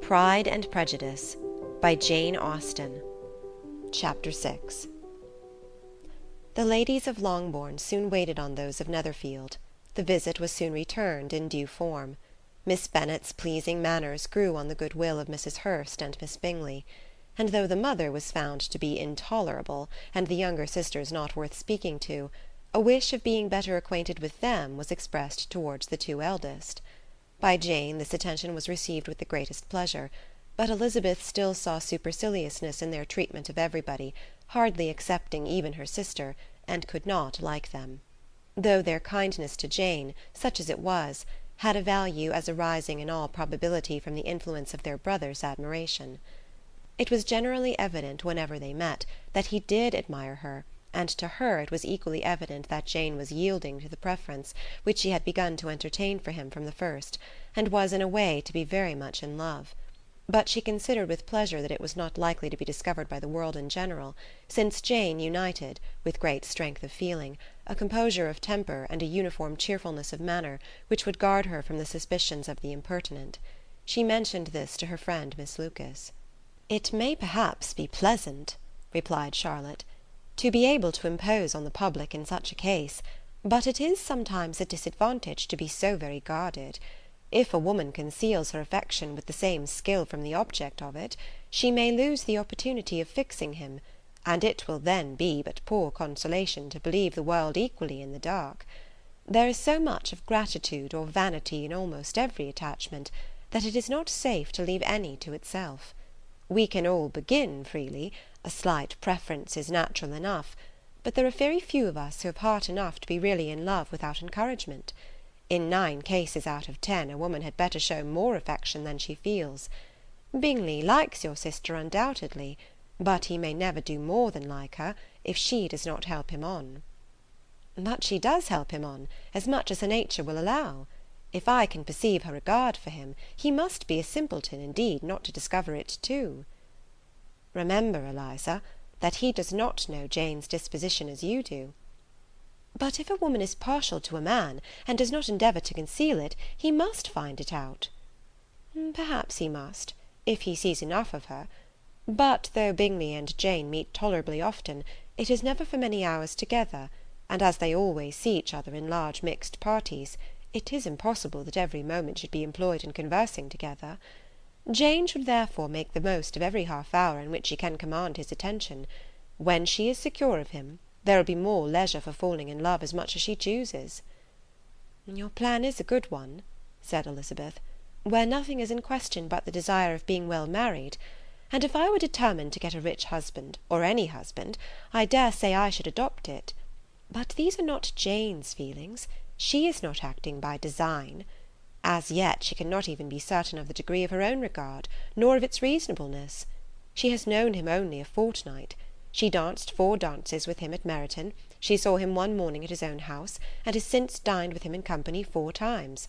Pride and Prejudice by Jane Austen. Chapter 6. The ladies of Longbourn soon waited on those of Netherfield. The visit was soon returned in due form. Miss Bennet's pleasing manners grew on the good will of Mrs. Hurst and Miss Bingley, and though the mother was found to be intolerable, and the younger sisters not worth speaking to, a wish of being better acquainted with them was expressed towards the two eldest. By Jane this attention was received with the greatest pleasure, but Elizabeth still saw superciliousness in their treatment of everybody, hardly excepting even her sister, and could not like them; though their kindness to Jane, such as it was, had a value as arising in all probability from the influence of their brother's admiration. It was generally evident, whenever they met, that he did admire her, and to her it was equally evident that Jane was yielding to the preference which she had begun to entertain for him from the first, and was in a way to be very much in love. But she considered with pleasure that it was not likely to be discovered by the world in general, since Jane united, with great strength of feeling, a composure of temper and a uniform cheerfulness of manner which would guard her from the suspicions of the impertinent. She mentioned this to her friend Miss Lucas. "It may perhaps be pleasant," replied Charlotte, "to be able to impose on the public in such a case, but it is sometimes a disadvantage to be so very guarded. If a woman conceals her affection with the same skill from the object of it, she may lose the opportunity of fixing him, and it will then be but poor consolation to believe the world equally in the dark. There is so much of gratitude or vanity in almost every attachment, that it is not safe to leave any to itself. We can all begin freely, a slight preference is natural enough, but there are very few of us who have heart enough to be really in love without encouragement. In 9 cases out of 10 a woman had better show more affection than she feels. Bingley likes your sister undoubtedly, but he may never do more than like her, if she does not help him on." "But she does help him on, as much as her nature will allow. If I can perceive her regard for him, he must be a simpleton indeed not to discover it too." "Remember, Eliza, that he does not know Jane's disposition as you do." "But if a woman is partial to a man, and does not endeavour to conceal it, he must find it out." "Perhaps he must, if he sees enough of her. But though Bingley and Jane meet tolerably often, it is never for many hours together, and as they always see each other in large mixed parties, it is impossible that every moment should be employed in conversing together. Jane should therefore make the most of every half hour in which she can command his attention. When she is secure of him, there will be more leisure for falling in love as much as she chooses." "Your plan is a good one," said Elizabeth, "where nothing is in question but the desire of being well married; and if I were determined to get a rich husband, or any husband, I dare say I should adopt it. But these are not Jane's feelings. She is not acting by design. As yet she cannot even be certain of the degree of her own regard, nor of its reasonableness. She has known him only a fortnight. She danced 4 dances with him at Meryton, she saw him one morning at his own house, and has since dined with him in company 4 times.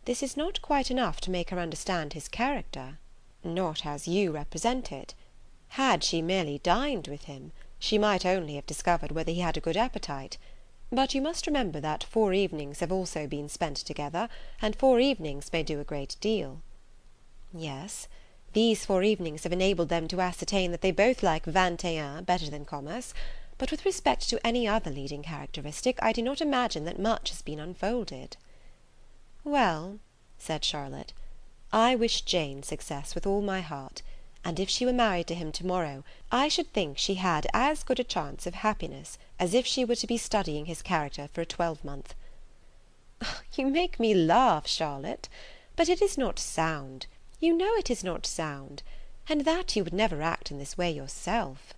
This is not quite enough to make her understand his character." "Not as you represent it. Had she merely dined with him, she might only have discovered whether he had a good appetite. But you must remember that 4 evenings have also been spent together, and 4 evenings may do a great deal." "Yes, these 4 evenings have enabled them to ascertain that they both like 21 better than commerce, but with respect to any other leading characteristic, I do not imagine that much has been unfolded." "Well," said Charlotte, "I wish Jane success with all my heart, and if she were married to him to-morrow, I should think she had as good a chance of happiness as if she were to be studying his character for a 12-month. "You make me laugh, Charlotte, but it is not sound. You know it is not sound, and that you would never act in this way yourself."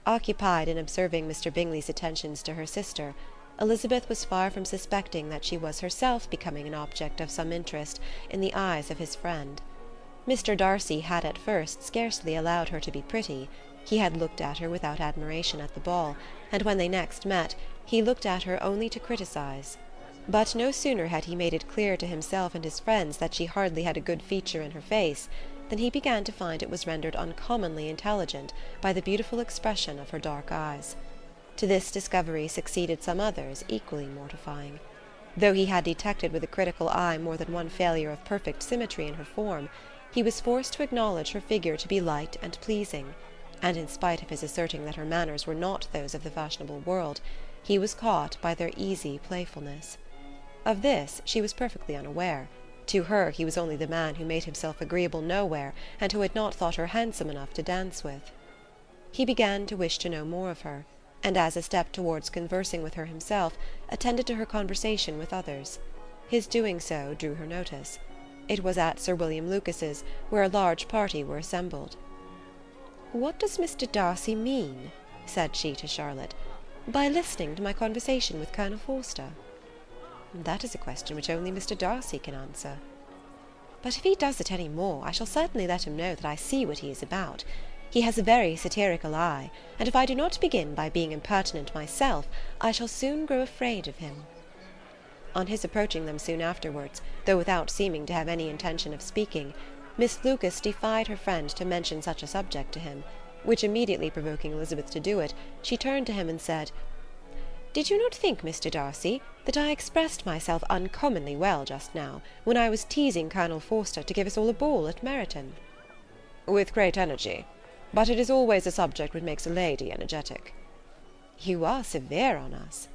Occupied in observing Mr. Bingley's attentions to her sister, Elizabeth was far from suspecting that she was herself becoming an object of some interest in the eyes of his friend. Mr. Darcy had at first scarcely allowed her to be pretty. He had looked at her without admiration at the ball, and when they next met, he looked at her only to criticise. But no sooner had he made it clear to himself and his friends that she hardly had a good feature in her face, than he began to find it was rendered uncommonly intelligent by the beautiful expression of her dark eyes. To this discovery succeeded some others equally mortifying. Though he had detected with a critical eye more than one failure of perfect symmetry in her form, he was forced to acknowledge her figure to be light and pleasing, and in spite of his asserting that her manners were not those of the fashionable world, he was caught by their easy playfulness. Of this she was perfectly unaware. To her he was only the man who made himself agreeable nowhere, and who had not thought her handsome enough to dance with. He began to wish to know more of her, and as a step towards conversing with her himself, attended to her conversation with others. His doing so drew her notice. It was at Sir William Lucas's, where a large party were assembled. "What does Mr. Darcy mean," said she to Charlotte, "by listening to my conversation with Colonel Forster?" "That is a question which only Mr. Darcy can answer." "But if he does it any more, I shall certainly let him know that I see what he is about. He has a very satirical eye, and if I do not begin by being impertinent myself, I shall soon grow afraid of him." On his approaching them soon afterwards, though without seeming to have any intention of speaking, Miss Lucas defied her friend to mention such a subject to him, which immediately provoking Elizabeth to do it, she turned to him and said, "Did you not think, Mr. Darcy, that I expressed myself uncommonly well just now, when I was teasing Colonel Forster to give us all a ball at Meryton?" "With great energy. But it is always a subject which makes a lady energetic." "You are severe on us."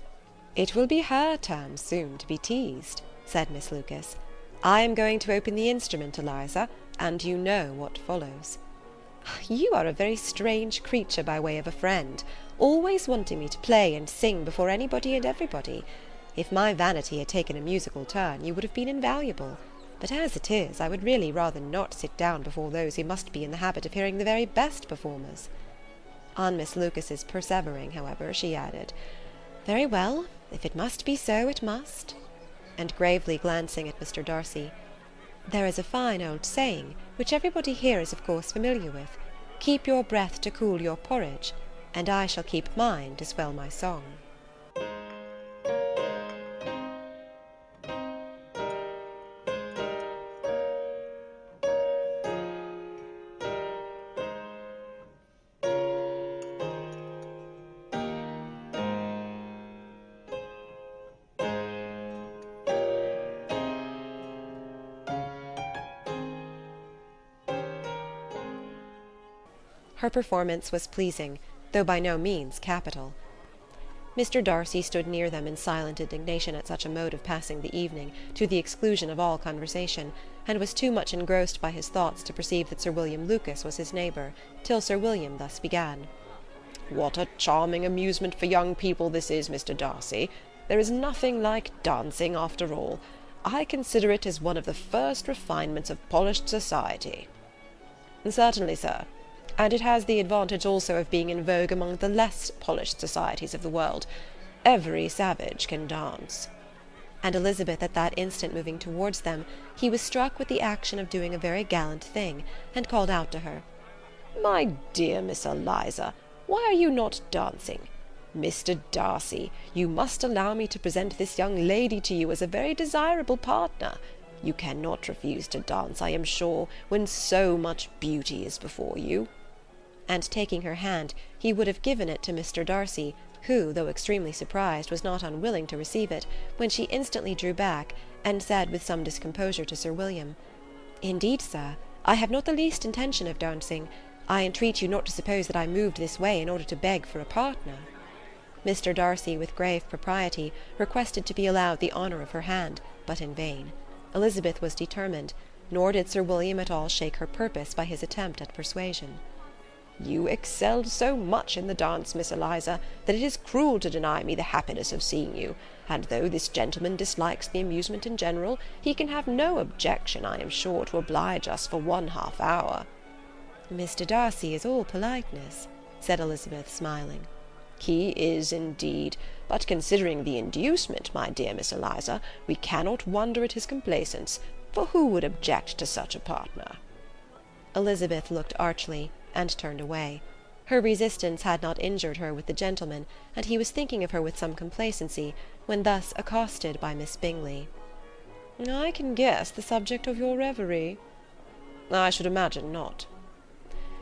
"It will be her turn soon to be teased," said Miss Lucas. "I am going to open the instrument, Eliza, and you know what follows." "You are a very strange creature by way of a friend, always wanting me to play and sing before anybody and everybody. If my vanity had taken a musical turn, you would have been invaluable. But as it is, I would really rather not sit down before those who must be in the habit of hearing the very best performers." On Miss Lucas's persevering, however, she added, "Very well, if it must be so, it must." And gravely glancing at Mr. Darcy, "There is a fine old saying, which everybody here is of course familiar with, 'Keep your breath to cool your porridge,' and I shall keep mine to swell my song." Her performance was pleasing, though by no means capital. Mr. Darcy stood near them in silent indignation at such a mode of passing the evening, to the exclusion of all conversation, and was too much engrossed by his thoughts to perceive that Sir William Lucas was his neighbour, till Sir William thus began. "What a charming amusement for young people this is, Mr. Darcy! There is nothing like dancing, after all. I consider it as one of the first refinements of polished society." "Certainly, sir. And it has the advantage also of being in vogue among the less polished societies of the world. Every savage can dance." And Elizabeth at that instant moving towards them, he was struck with the action of doing a very gallant thing, and called out to her, "My dear Miss Eliza, why are you not dancing? Mr. Darcy, you must allow me to present this young lady to you as a very desirable partner. You cannot refuse to dance, I am sure, when so much beauty is before you." And taking her hand, he would have given it to Mr. Darcy, who, though extremely surprised, was not unwilling to receive it, when she instantly drew back, and said with some discomposure to Sir William, "Indeed, sir, I have not the least intention of dancing. I entreat you not to suppose that I moved this way in order to beg for a partner." Mr. Darcy, with grave propriety, requested to be allowed the honour of her hand, but in vain. Elizabeth was determined, nor did Sir William at all shake her purpose by his attempt at persuasion. "You excelled so much in the dance, Miss Eliza, that it is cruel to deny me the happiness of seeing you, and though this gentleman dislikes the amusement in general, he can have no objection, I am sure, to oblige us for 1/2 hour." "Mr. Darcy is all politeness," said Elizabeth, smiling. "He is, indeed, but considering the inducement, my dear Miss Eliza, we cannot wonder at his complaisance, for who would object to such a partner?" Elizabeth looked archly, and turned away. Her resistance had not injured her with the gentleman, and he was thinking of her with some complacency, when thus accosted by Miss Bingley. "I can guess the subject of your reverie." "I should imagine not."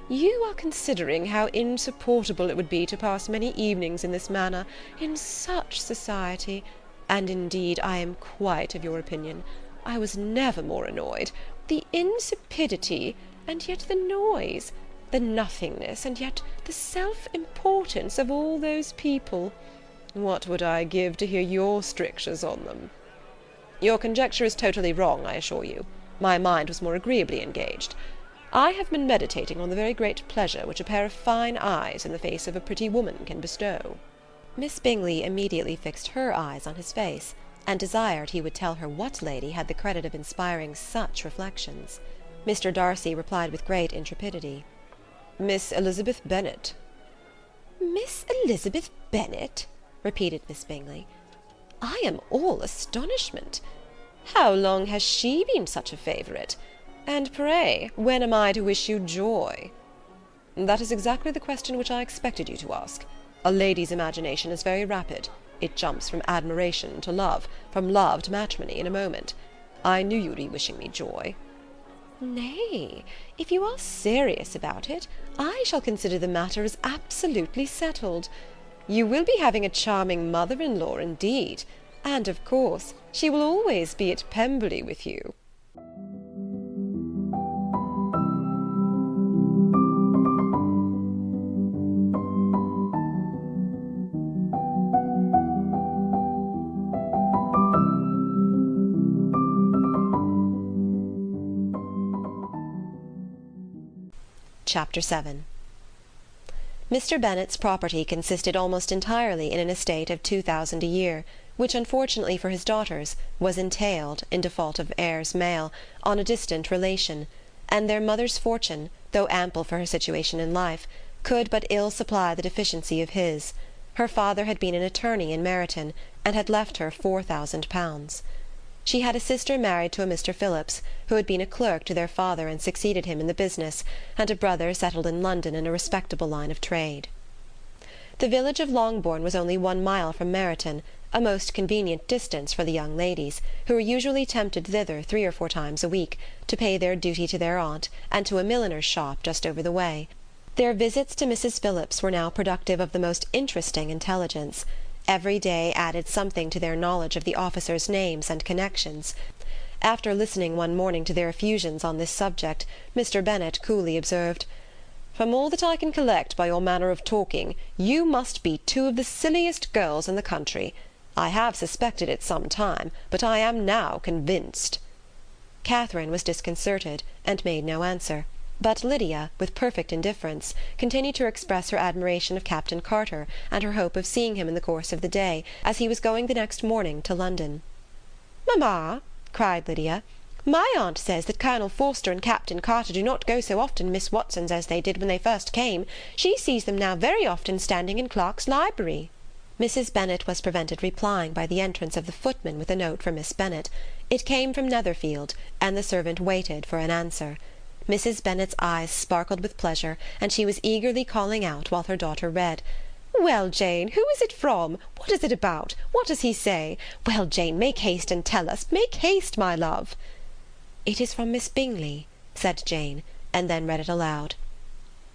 "You are considering how insupportable it would be to pass many evenings in this manner, in such society, and indeed I am quite of your opinion. I was never more annoyed. The insipidity, and yet the noise, the nothingness, and yet the self-importance of all those people. What would I give to hear your strictures on them?" "Your conjecture is totally wrong, I assure you. My mind was more agreeably engaged. I have been meditating on the very great pleasure which a pair of fine eyes in the face of a pretty woman can bestow." Miss Bingley immediately fixed her eyes on his face, and desired he would tell her what lady had the credit of inspiring such reflections. Mr. Darcy replied with great intrepidity. "Miss Elizabeth Bennet." "Miss Elizabeth Bennet?" repeated Miss Bingley. "I am all astonishment. How long has she been such a favourite? And pray, when am I to wish you joy?" "That is exactly the question which I expected you to ask. A lady's imagination is very rapid. It jumps from admiration to love, from love to matrimony, in a moment. I knew you would be wishing me joy." "Nay, if you are serious about it, I shall consider the matter as absolutely settled. You will be having a charming mother-in-law indeed, and of course she will always be at Pemberley with you." Chapter 7. Mr. Bennet's property consisted almost entirely in an estate of 2,000 a year, which, unfortunately for his daughters, was entailed, in default of heirs male, on a distant relation, and their mother's fortune, though ample for her situation in life, could but ill supply the deficiency of his. Her father had been an attorney in Meryton, and had left her £4,000. She had a sister married to a Mr. Phillips, who had been a clerk to their father and succeeded him in the business, and a brother settled in London in a respectable line of trade. The village of Longbourn was only 1 mile from Meryton, a most convenient distance for the young ladies, who were usually tempted thither 3 or 4 times a week, to pay their duty to their aunt, and to a milliner's shop just over the way. Their visits to Mrs. Phillips were now productive of the most interesting intelligence. Every day added something to their knowledge of the officers' names and connections. After listening one morning to their effusions on this subject, Mr. Bennet coolly observed, "From all that I can collect by your manner of talking, you must be 2 of the silliest girls in the country. I have suspected it some time, but I am now convinced." Catherine was disconcerted, and made no answer. But Lydia, with perfect indifference, continued to express her admiration of Captain Carter, and her hope of seeing him in the course of the day, as he was going the next morning to London. "Mamma," cried Lydia, "my aunt says that Colonel Forster and Captain Carter do not go so often to Miss Watson's as they did when they first came. She sees them now very often standing in Clark's library." Mrs. Bennet was prevented replying by the entrance of the footman with a note for Miss Bennet. It came from Netherfield, and the servant waited for an answer. Mrs. Bennet's eyes sparkled with pleasure, and she was eagerly calling out while her daughter read. "Well, Jane, who is it from? What is it about? What does he say? Well, Jane, make haste and tell us. Make haste, my love." "It is from Miss Bingley," said Jane, and then read it aloud.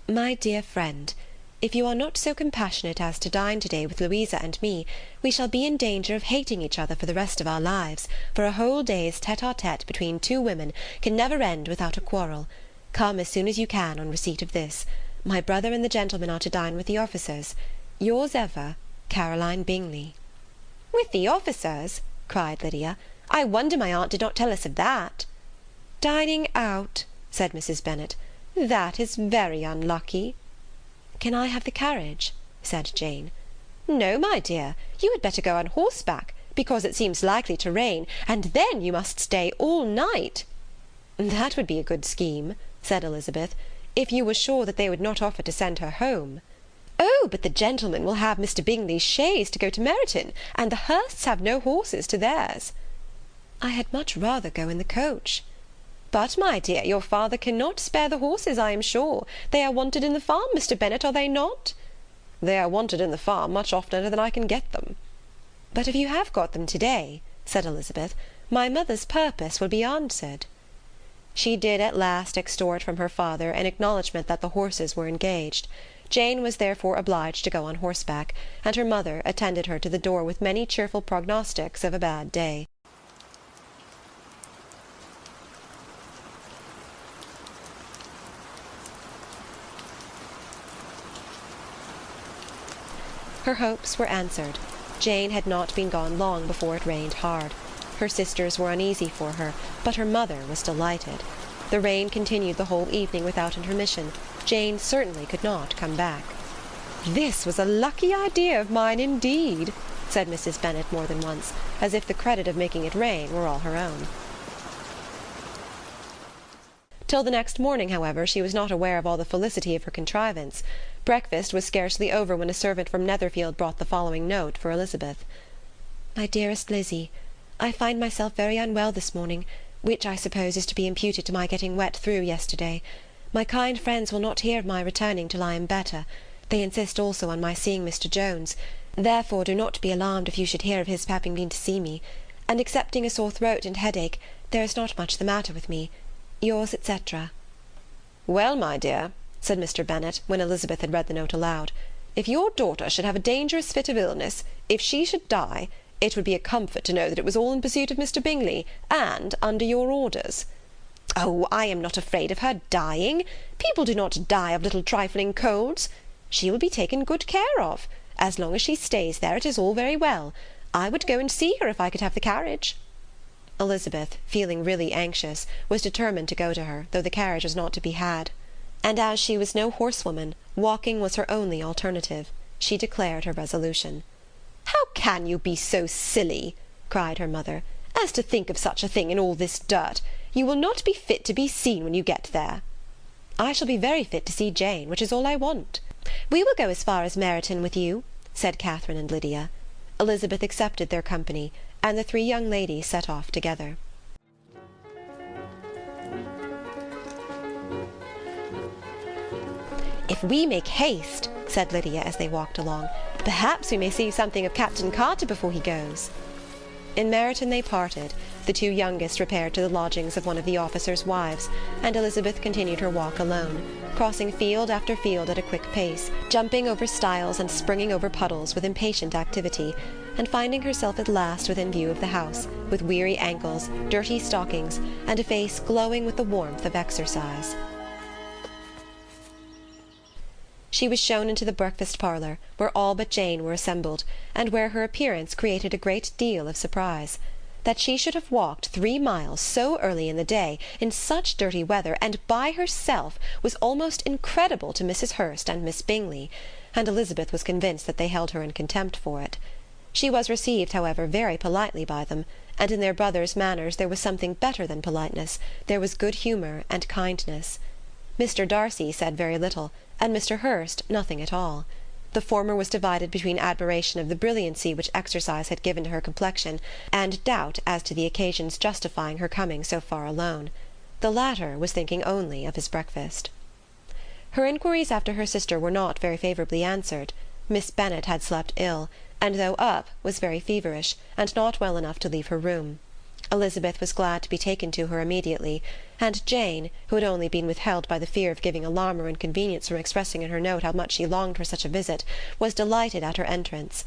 "My dear friend, if you are not so compassionate as to dine to-day with Louisa and me, we shall be in danger of hating each other for the rest of our lives, for a whole day's tete-a-tete between 2 women can never end without a quarrel. Come as soon as you can on receipt of this. My brother and the gentlemen are to dine with the officers. Yours ever, Caroline Bingley." "With the officers?" cried Lydia. "I wonder my aunt did not tell us of that." "Dining out," said Mrs. Bennet. "That is very unlucky." "Can I have the carriage?" said Jane. "No, my dear, you had better go on horseback, because it seems likely to rain, and then you must stay all night." "That would be a good scheme," said Elizabeth, "if you were sure that they would not offer to send her home." "Oh, but the gentlemen will have Mr. Bingley's chaise to go to Meryton, and the Hursts have no horses to theirs." "I had much rather go in the coach." "But, my dear, your father cannot spare the horses, I am sure. They are wanted in the farm, Mr. Bennet, are they not?" "They are wanted in the farm much oftener than I can get them." "But if you have got them to-day," said Elizabeth, "my mother's purpose will be answered." She did at last extort from her father an acknowledgment that the horses were engaged. Jane was therefore obliged to go on horseback, and her mother attended her to the door with many cheerful prognostics of a bad day. Her hopes were answered. Jane had not been gone long before it rained hard. Her sisters were uneasy for her, but her mother was delighted. The rain continued the whole evening without intermission. Jane certainly could not come back. "This was a lucky idea of mine indeed," said Mrs. Bennet more than once, as if the credit of making it rain were all her own. Till the next morning, however, she was not aware of all the felicity of her contrivance. Breakfast was scarcely over when a servant from Netherfield brought the following note for Elizabeth. "My dearest Lizzie, I find myself very unwell this morning, which I suppose is to be imputed to my getting wet through yesterday. My kind friends will not hear of my returning till I am better. They insist also on my seeing Mr. Jones. Therefore do not be alarmed if you should hear of his having been to see me. And excepting a sore throat and headache, there is not much the matter with me. Yours, etc." "Well, my dear," said Mr. Bennet, when Elizabeth had read the note aloud, "if your daughter should have a dangerous fit of illness, if she should die, it would be a comfort to know that it was all in pursuit of Mr. Bingley, and under your orders." "Oh, I am not afraid of her dying. People do not die of little trifling colds. She will be taken good care of. As long as she stays there, it is all very well. I would go and see her if I could have the carriage." Elizabeth, feeling really anxious, was determined to go to her, though the carriage was not to be had. And as she was no horsewoman, walking was her only alternative. She declared her resolution. "How can you be so silly," cried her mother, "as to think of such a thing in all this dirt? You will not be fit to be seen when you get there." "I shall be very fit to see Jane, which is all I want." "We will go as far as Meryton with you," said Catherine and Lydia. Elizabeth accepted their company, and the three young ladies set off together. "If we make haste," said Lydia as they walked along, "perhaps we may see something of Captain Carter before he goes." In Meryton they parted. The two youngest repaired to the lodgings of one of the officers' wives, and Elizabeth continued her walk alone, crossing field after field at a quick pace, jumping over stiles and springing over puddles with impatient activity, and finding herself at last within view of the house, with weary ankles, dirty stockings, and a face glowing with the warmth of exercise. She was shown into the breakfast parlour, where all but Jane were assembled, and where her appearance created a great deal of surprise. That she should have walked 3 miles so early in the day, in such dirty weather, and by herself, was almost incredible to Mrs. Hurst and Miss Bingley, and Elizabeth was convinced that they held her in contempt for it. She was received, however, very politely by them, and in their brother's manners there was something better than politeness, there was good humour and kindness. Mr. Darcy said very little, and Mr. Hurst nothing at all. The former was divided between admiration of the brilliancy which exercise had given to her complexion, and doubt as to the occasion's justifying her coming so far alone. The latter was thinking only of his breakfast. Her inquiries after her sister were not very favourably answered. Miss Bennet had slept ill, and though up, was very feverish, and not well enough to leave her room. Elizabeth was glad to be taken to her immediately, and Jane, who had only been withheld by the fear of giving alarm or inconvenience from expressing in her note how much she longed for such a visit, was delighted at her entrance.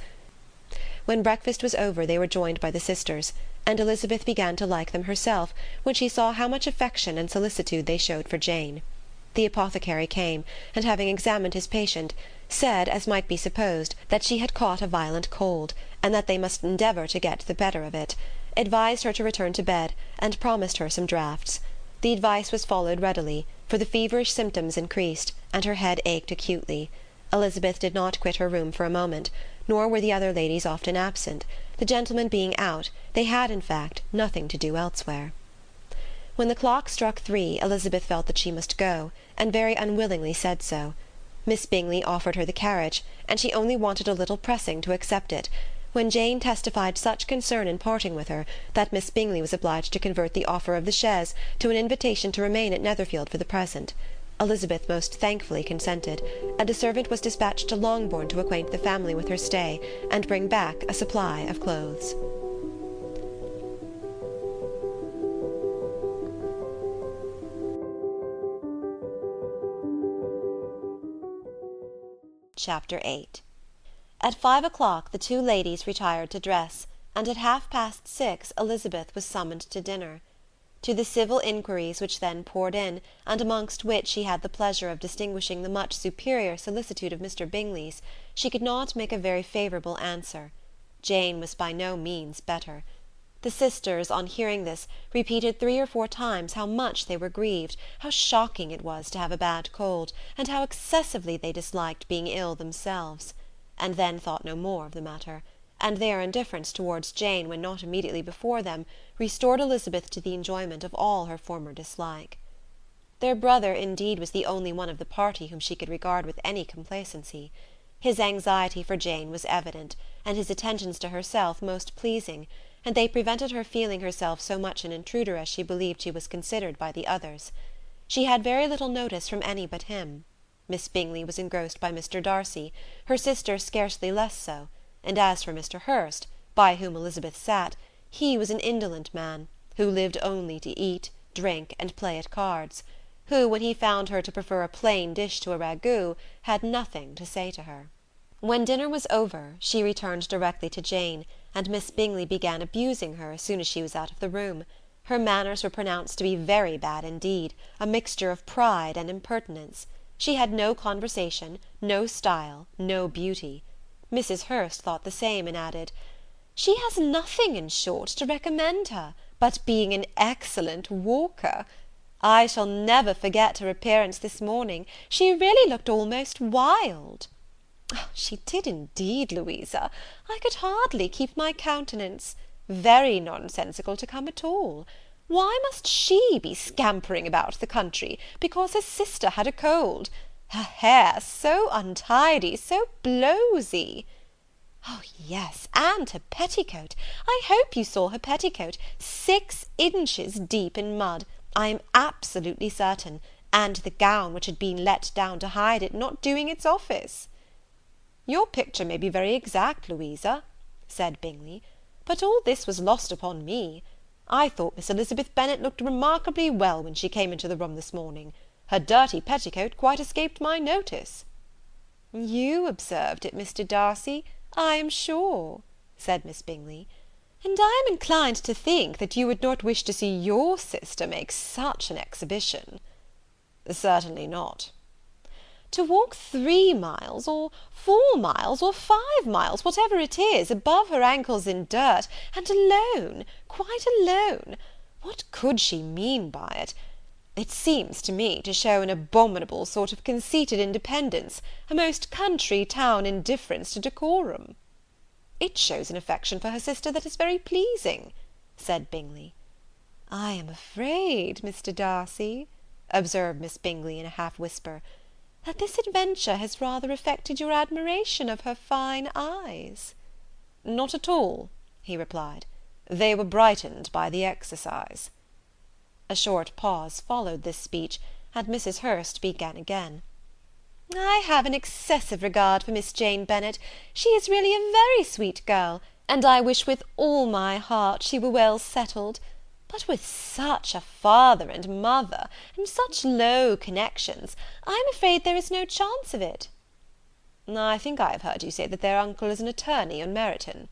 When breakfast was over they were joined by the sisters, and Elizabeth began to like them herself when she saw how much affection and solicitude they showed for Jane. The apothecary came, and having examined his patient, said, as might be supposed, that she had caught a violent cold, and that they must endeavour to get the better of it, advised her to return to bed, and promised her some draughts. The advice was followed readily, for the feverish symptoms increased, and her head ached acutely. Elizabeth did not quit her room for a moment, nor were the other ladies often absent. The gentlemen being out, they had, in fact, nothing to do elsewhere. When the clock struck 3, Elizabeth felt that she must go, and very unwillingly said so. Miss Bingley offered her the carriage, and she only wanted a little pressing to accept it, when Jane testified such concern in parting with her that Miss Bingley was obliged to convert the offer of the chaise to an invitation to remain at Netherfield for the present. Elizabeth most thankfully consented, and a servant was dispatched to Longbourn to acquaint the family with her stay, and bring back a supply of clothes. Chapter 8. At 5 o'clock the two ladies retired to dress, and at 6:30 Elizabeth was summoned to dinner. To the civil inquiries which then poured in, and amongst which she had the pleasure of distinguishing the much superior solicitude of Mr. Bingley's, she could not make a very favourable answer. Jane was by no means better. The sisters, on hearing this, repeated 3 or 4 times how much they were grieved, how shocking it was to have a bad cold, and how excessively they disliked being ill themselves, and then thought no more of the matter, and their indifference towards Jane when not immediately before them restored Elizabeth to the enjoyment of all her former dislike. Their brother indeed was the only one of the party whom she could regard with any complacency. His anxiety for Jane was evident, and his attentions to herself most pleasing, and they prevented her feeling herself so much an intruder as she believed she was considered by the others. She had very little notice from any but him. Miss Bingley was engrossed by Mr. Darcy, her sister scarcely less so, and as for Mr. Hurst, by whom Elizabeth sat, he was an indolent man, who lived only to eat, drink, and play at cards, who, when he found her to prefer a plain dish to a ragout, had nothing to say to her. When dinner was over, she returned directly to Jane, and Miss Bingley began abusing her as soon as she was out of the room. Her manners were pronounced to be very bad indeed, a mixture of pride and impertinence. She had no conversation, no style, no beauty. Mrs. Hurst thought the same, and added, "She has nothing, in short, to recommend her, but being an excellent walker. I shall never forget her appearance this morning. She really looked almost wild." "She did indeed, Louisa. I could hardly keep my countenance. Very nonsensical to come at all. Why must she be scampering about the country, because her sister had a cold? Her hair so untidy, so blowsy. Oh, yes, and her petticoat. I hope you saw her petticoat. 6 inches deep in mud, I am absolutely certain, and the gown which had been let down to hide it not doing its office." "Your picture may be very exact, Louisa," said Bingley, "but all this was lost upon me. I thought Miss Elizabeth Bennet looked remarkably well when she came into the room this morning. Her dirty petticoat quite escaped my notice." "You observed it, Mr. Darcy, I am sure," said Miss Bingley, "and I am inclined to think that you would not wish to see your sister make such an exhibition." "Certainly not." "To walk 3 miles, or 4 miles, or 5 miles, whatever it is, above her ankles in dirt, and alone, quite alone! What could she mean by it? It seems to me to show an abominable sort of conceited independence, a most country town indifference to decorum." "It shows an affection for her sister that is very pleasing," said Bingley. "I am afraid, Mr. Darcy," observed Miss Bingley in a half whisper, "that this adventure has rather affected your admiration of her fine eyes." "Not at all," he replied. "They were brightened by the exercise." A short pause followed this speech, and Mrs. Hurst began again. "I have an excessive regard for Miss Jane Bennet. She is really a very sweet girl, and I wish with all my heart she were well settled. But with such a father and mother, and such low connections, I am afraid there is no chance of it." "I think I have heard you say that their uncle is an attorney on Meryton."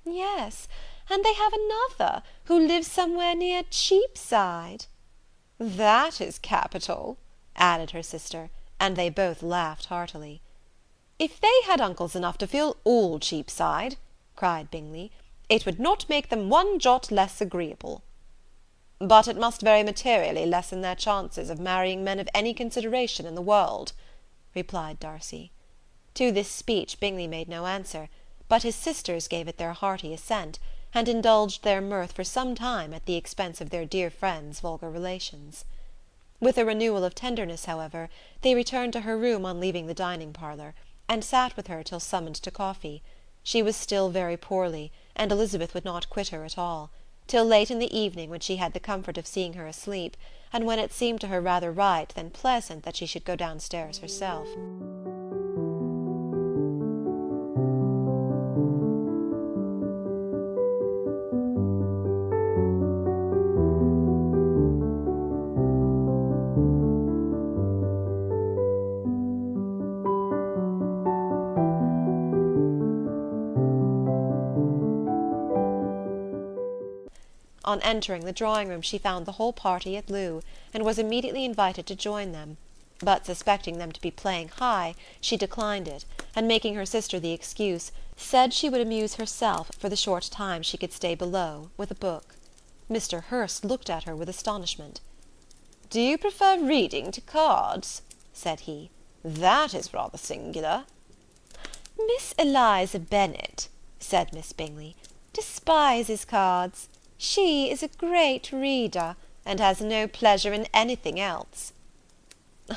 "Yes, and they have another, who lives somewhere near Cheapside." "That is capital," added her sister, and they both laughed heartily. "If they had uncles enough to fill all Cheapside," cried Bingley, "it would not make them one jot less agreeable." "But it must very materially lessen their chances of marrying men of any consideration in the world," replied Darcy. To this speech Bingley made no answer, but his sisters gave it their hearty assent, and indulged their mirth for some time at the expense of their dear friend's vulgar relations. With a renewal of tenderness, however, they returned to her room on leaving the dining-parlour, and sat with her till summoned to coffee. She was still very poorly, and Elizabeth would not quit her at all, till late in the evening, when she had the comfort of seeing her asleep, and when it seemed to her rather right than pleasant that she should go downstairs herself. On entering the drawing-room she found the whole party at loo, and was immediately invited to join them; but suspecting them to be playing high, she declined it, and making her sister the excuse, said she would amuse herself, for the short time she could stay below, with a book. Mr. Hurst looked at her with astonishment. "Do you prefer reading to cards?" said he. "That is rather singular." "Miss Eliza Bennet," said Miss Bingley, "despises cards. She is a great reader, and has no pleasure in anything else."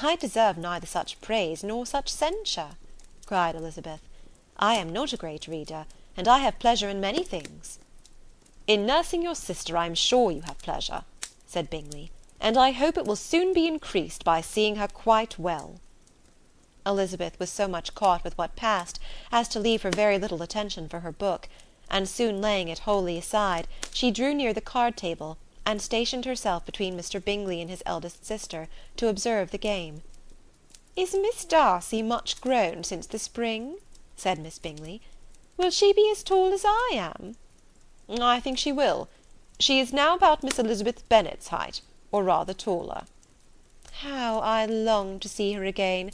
"I deserve neither such praise nor such censure," cried Elizabeth. "I am not a great reader, and I have pleasure in many things." "In nursing your sister I am sure you have pleasure," said Bingley, "and I hope it will soon be increased by seeing her quite well." Elizabeth was so much caught with what passed as to leave her very little attention for her book, and soon laying it wholly aside, she drew near the card-table, and stationed herself between Mr. Bingley and his eldest sister, to observe the game. "Is Miss Darcy much grown since the spring?" said Miss Bingley. "Will she be as tall as I am?" "I think she will. She is now about Miss Elizabeth Bennet's height, or rather taller." "How I long to see her again!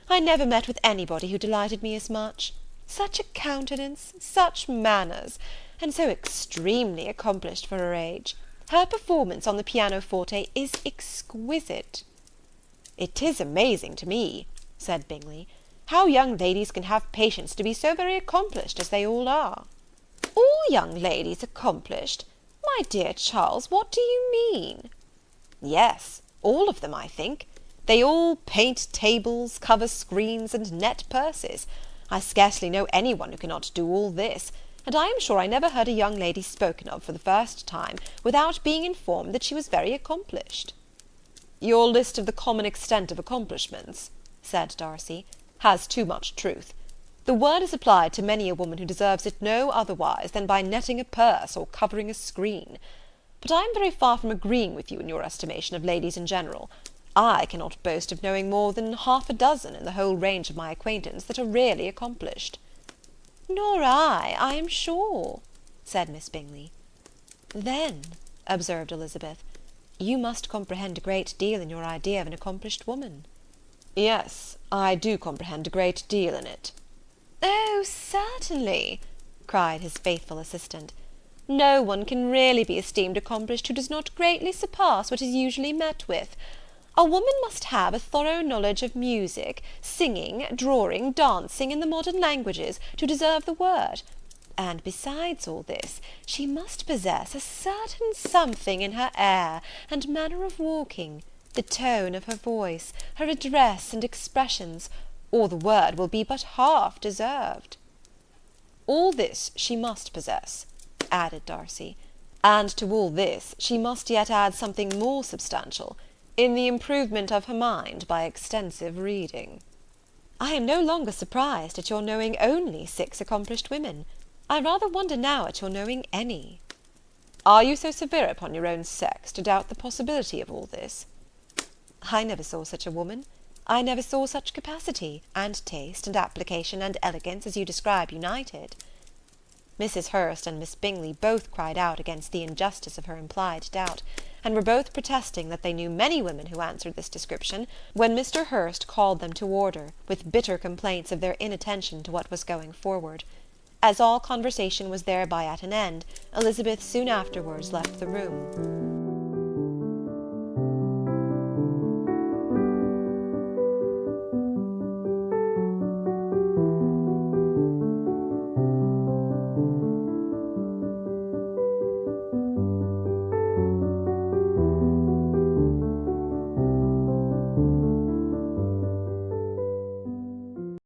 I never met with anybody who delighted me as much. Such a countenance, such manners, and so extremely accomplished for her age. Her performance on the pianoforte is exquisite." "It is amazing to me," said Bingley, "how young ladies can have patience to be so very accomplished as they all are." "All young ladies accomplished! My dear Charles, what do you mean?" "Yes, all of them, I think. They all paint tables, cover screens, and net purses. I scarcely know any one who cannot do all this, and I am sure I never heard a young lady spoken of for the first time without being informed that she was very accomplished." "Your list of the common extent of accomplishments," said Darcy, "has too much truth. The word is applied to many a woman who deserves it no otherwise than by netting a purse or covering a screen. But I am very far from agreeing with you in your estimation of ladies in general. I cannot boast of knowing more than half a dozen in the whole range of my acquaintance that are really accomplished." "Nor I am sure," said Miss Bingley. "Then," observed Elizabeth, "you must comprehend a great deal in your idea of an accomplished woman." "Yes, I do comprehend a great deal in it." "Oh, certainly," cried his faithful assistant. "No one can really be esteemed accomplished who does not greatly surpass what is usually met with. A woman must have a thorough knowledge of music, singing, drawing, dancing, and the modern languages, to deserve the word; and besides all this, she must possess a certain something in her air and manner of walking, the tone of her voice, her address and expressions, or the word will be but half deserved." "All this she must possess," added Darcy, "and to all this she must yet add something more substantial, in the improvement of her mind by extensive reading." "I am no longer surprised at your knowing only 6 accomplished women. I rather wonder now at your knowing any." "Are you so severe upon your own sex to doubt the possibility of all this?" "I never saw such a woman. I never saw such capacity, and taste, and application, and elegance, as you describe united." Mrs. Hurst and Miss Bingley both cried out against the injustice of her implied doubt, and were both protesting that they knew many women who answered this description, when Mr. Hurst called them to order, with bitter complaints of their inattention to what was going forward. As all conversation was thereby at an end, Elizabeth soon afterwards left the room.